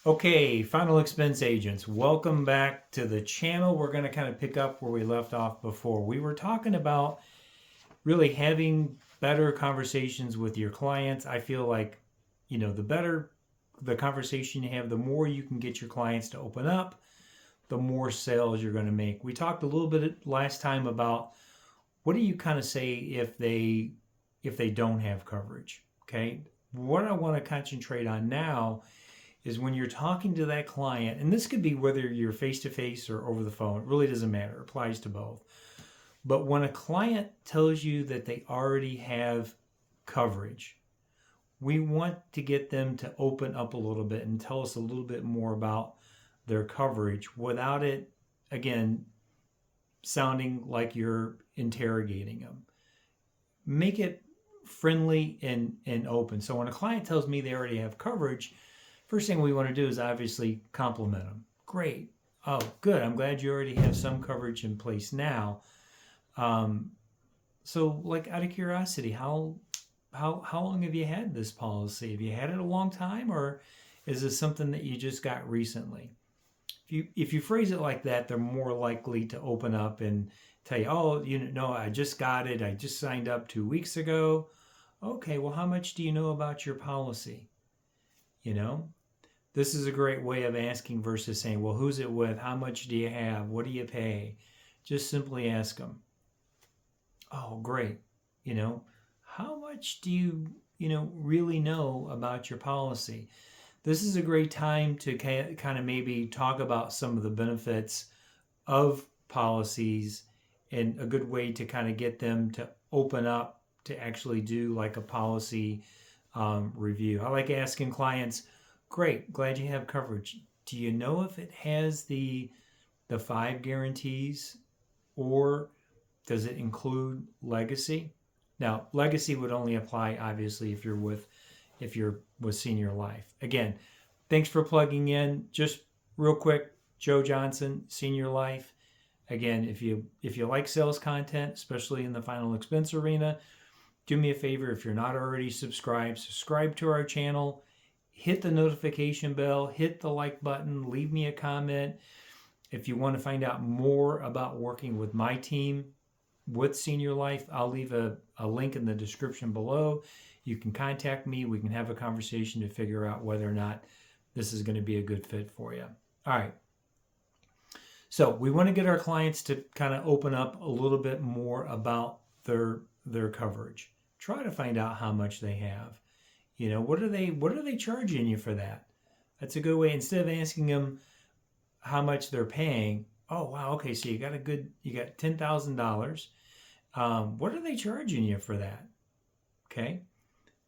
Okay, final expense agents, welcome back to the channel. We're going to kind of pick up where we left off before. We were talking about really having better conversations with your clients. I feel like, the better the conversation you have, the more you can get your clients to open up, the more sales you're going to make. We talked a little bit last time about what do you kind of say if they don't have coverage, okay? What I want to concentrate on now is when you're talking to that client, and this could be whether you're face to face or over the phone, it really doesn't matter, it applies to both. But when a client tells you that they already have coverage, we want to get them to open up a little bit and tell us a little bit more about their coverage without it, again, sounding like you're interrogating them. Make it friendly and open. So when a client tells me they already have coverage, first thing we want to do is obviously compliment them. Great. Oh, good. I'm glad you already have some coverage in place now. So, like, out of curiosity, how long have you had this policy? Have you had it a long time, or is this something that you just got recently? If you phrase it like that, they're more likely to open up and tell you, oh, I just got it. I just signed up 2 weeks ago. Okay, well, how much do you know about your policy? This is a great way of asking versus saying, well, who's it with? How much do you have? What do you pay? Just simply ask them. Oh, great. How much do you really know about your policy? This is a great time to kind of maybe talk about some of the benefits of policies and a good way to kind of get them to open up to actually do like a policy review. I like asking clients, great, glad you have coverage. Do you know if it has the 5 guarantees, or does it include legacy? Now, legacy would only apply obviously if you're with Senior Life. Again, thanks for plugging in. Just real quick, Joe Johnson, Senior Life. Again, if you like sales content, especially in the final expense arena, do me a favor, if you're not already subscribed, subscribe to our channel, hit the notification bell, hit the like button, leave me a comment. If you want to find out more about working with my team with Senior Life, I'll leave a link in the description below. You can contact me. We can have a conversation to figure out whether or not this is going to be a good fit for you. All right. So we want to get our clients to kind of open up a little bit more about their coverage. Try to find out how much they have. What are they charging you for that? That's a good way. Instead of asking them how much they're paying, oh wow, okay, so you got $10,000. What are they charging you for that? Okay,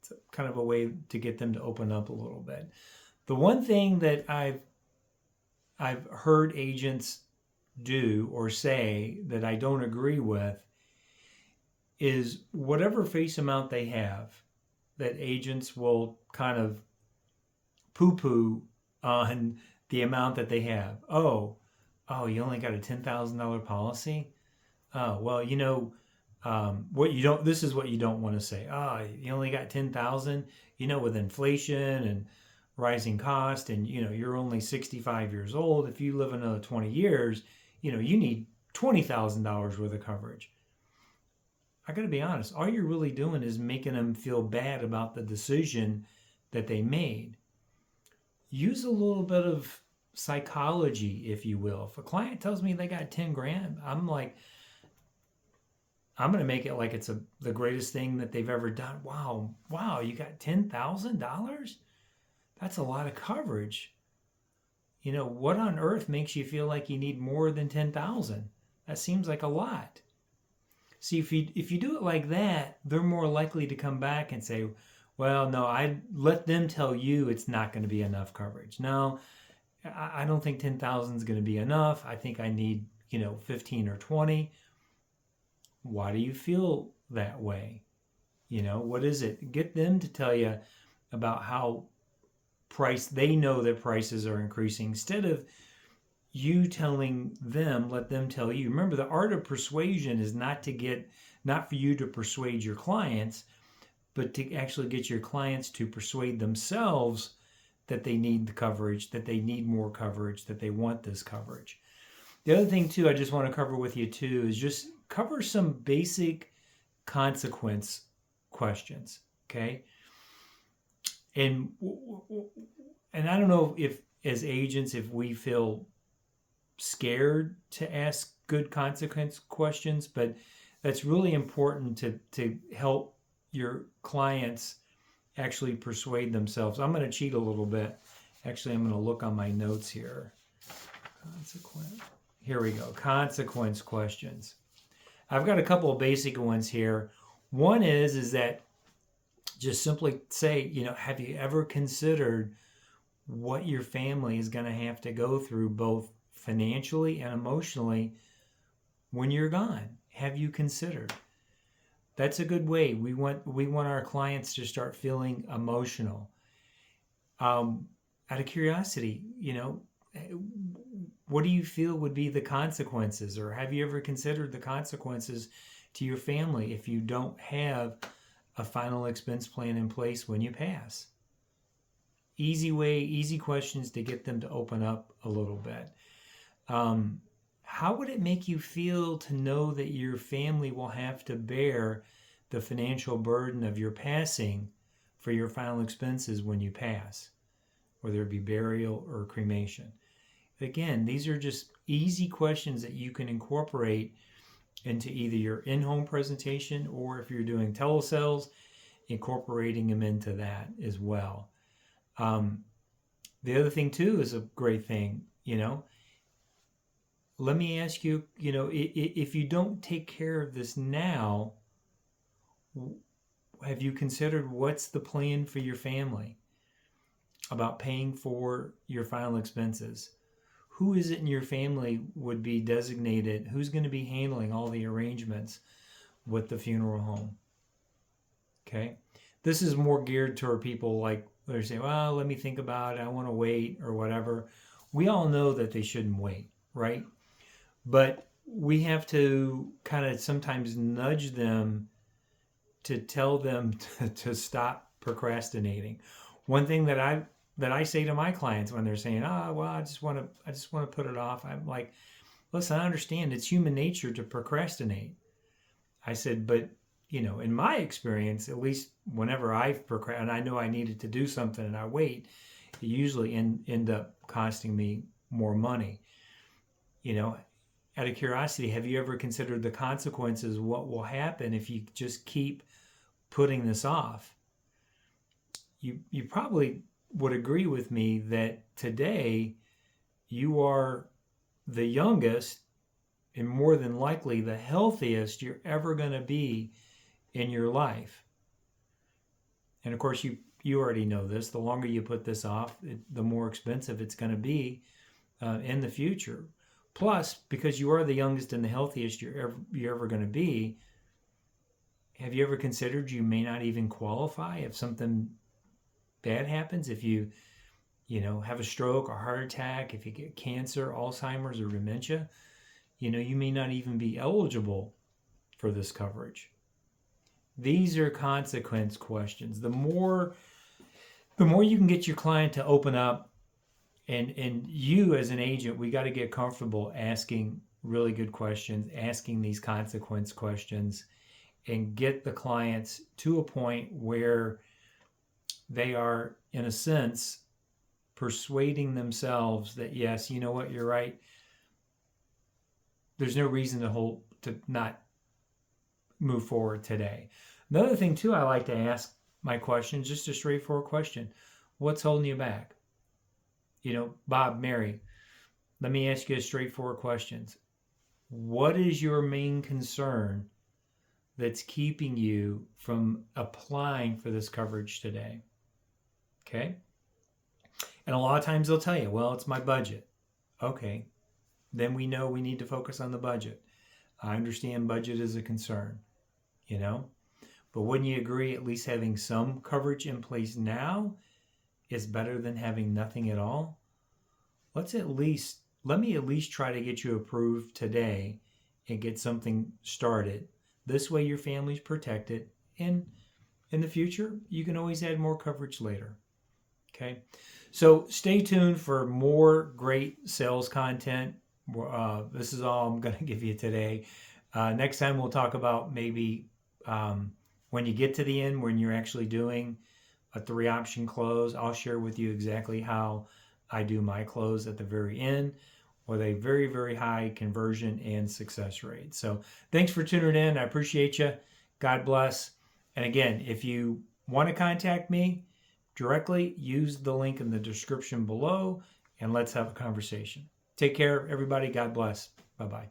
it's kind of a way to get them to open up a little bit. The one thing that I've heard agents do or say that I don't agree with is whatever face amount they have, that agents will kind of poo-poo on the amount that they have. Oh, you only got a $10,000 policy? Oh, well, what you don't. This is what you don't want to say. Oh, you only got 10,000. With inflation and rising cost, and you're only 65 years old. If you live another 20 years, you need $20,000 worth of coverage. I got to be honest. All you're really doing is making them feel bad about the decision that they made. Use a little bit of psychology, if you will. If a client tells me they got 10 grand, I'm going to make it like it's the greatest thing that they've ever done. Wow, you got $10,000? That's a lot of coverage. What on earth makes you feel like you need more than 10,000? That seems like a lot. See, if you do it like that, they're more likely to come back and say, well, no, I let them tell you it's not going to be enough coverage. No, I don't think 10,000 is going to be enough. I think I need, 15 or 20. Why do you feel that way? What is it? Get them to tell you about how they know that prices are increasing, instead of you telling them. Let them tell you. Remember, the art of persuasion is not for you to persuade your clients, but to actually get your clients to persuade themselves that they need the coverage, that they need more coverage, that they want this coverage. The other thing too, I just want to cover with you too, is just cover some basic consequence questions. Okay. And I don't know if as agents, if we feel scared to ask good consequence questions, but that's really important to help your clients actually persuade themselves. I'm going to cheat a little bit. Actually, I'm going to look on my notes here. Consequence. Here we go. Consequence questions. I've got a couple of basic ones here. One is that just simply say, have you ever considered what your family is going to have to go through both financially and emotionally when you're gone? Have you considered? That's a good way. We want our clients to start feeling emotional. Out of curiosity, what do you feel would be the consequences? Or have you ever considered the consequences to your family if you don't have a final expense plan in place when you pass? Easy questions to get them to open up a little bit. How would it make you feel to know that your family will have to bear the financial burden of your passing for your final expenses when you pass, whether it be burial or cremation? Again, these are just easy questions that you can incorporate into either your in-home presentation, or if you're doing telesales, incorporating them into that as well. The other thing too is a great thing, let me ask you, if you don't take care of this now, have you considered what's the plan for your family about paying for your final expenses? Who is it in your family would be designated? Who's going to be handling all the arrangements with the funeral home? Okay. This is more geared toward people like they're saying, well, let me think about it. I want to wait or whatever. We all know that they shouldn't wait, right? But we have to kind of sometimes nudge them to tell them to stop procrastinating. One thing that I say to my clients when they're saying, well, I just want to put it off. I'm like, listen, I understand it's human nature to procrastinate. I said, but in my experience, at least whenever I've procrastinated, and I know I needed to do something and I wait, it usually end up costing me more money. Out of curiosity, have you ever considered the consequences? What will happen if you just keep putting this off? You probably would agree with me that today you are the youngest and more than likely the healthiest you're ever going to be in your life. And of course, you already know this. The longer you put this off, the more expensive it's going to be in the future. Plus, because you are the youngest and the healthiest you're ever going to be, have you ever considered you may not even qualify if something bad happens? If you have a stroke or heart attack, if you get cancer, Alzheimer's, or dementia, you may not even be eligible for this coverage. These are consequence questions. The more you can get your client to open up, and you as an agent, we got to get comfortable asking really good questions, asking these consequence questions, and get the clients to a point where they are, in a sense, persuading themselves that, yes, you know what, you're right. There's no reason to not move forward today. Another thing too, I like to ask my questions, just a straightforward question. What's holding you back? Bob, Mary, let me ask you a straightforward question. What is your main concern that's keeping you from applying for this coverage today? Okay. And a lot of times they'll tell you, well, it's my budget. Okay. Then we know we need to focus on the budget. I understand budget is a concern, but wouldn't you agree at least having some coverage in place now is better than having nothing at all? Let me at least try to get you approved today and get something started. This way your family's protected, and in the future, you can always add more coverage later. Okay. So stay tuned for more great sales content. This is all I'm going to give you today. Next time we'll talk about maybe when you get to the end, when you're actually doing a 3-option close. I'll share with you exactly how I do my close at the very end with a very, very high conversion and success rate. So thanks for tuning in. I appreciate you. God bless. And again, if you want to contact me directly, use the link in the description below and let's have a conversation. Take care, everybody. God bless. Bye-bye.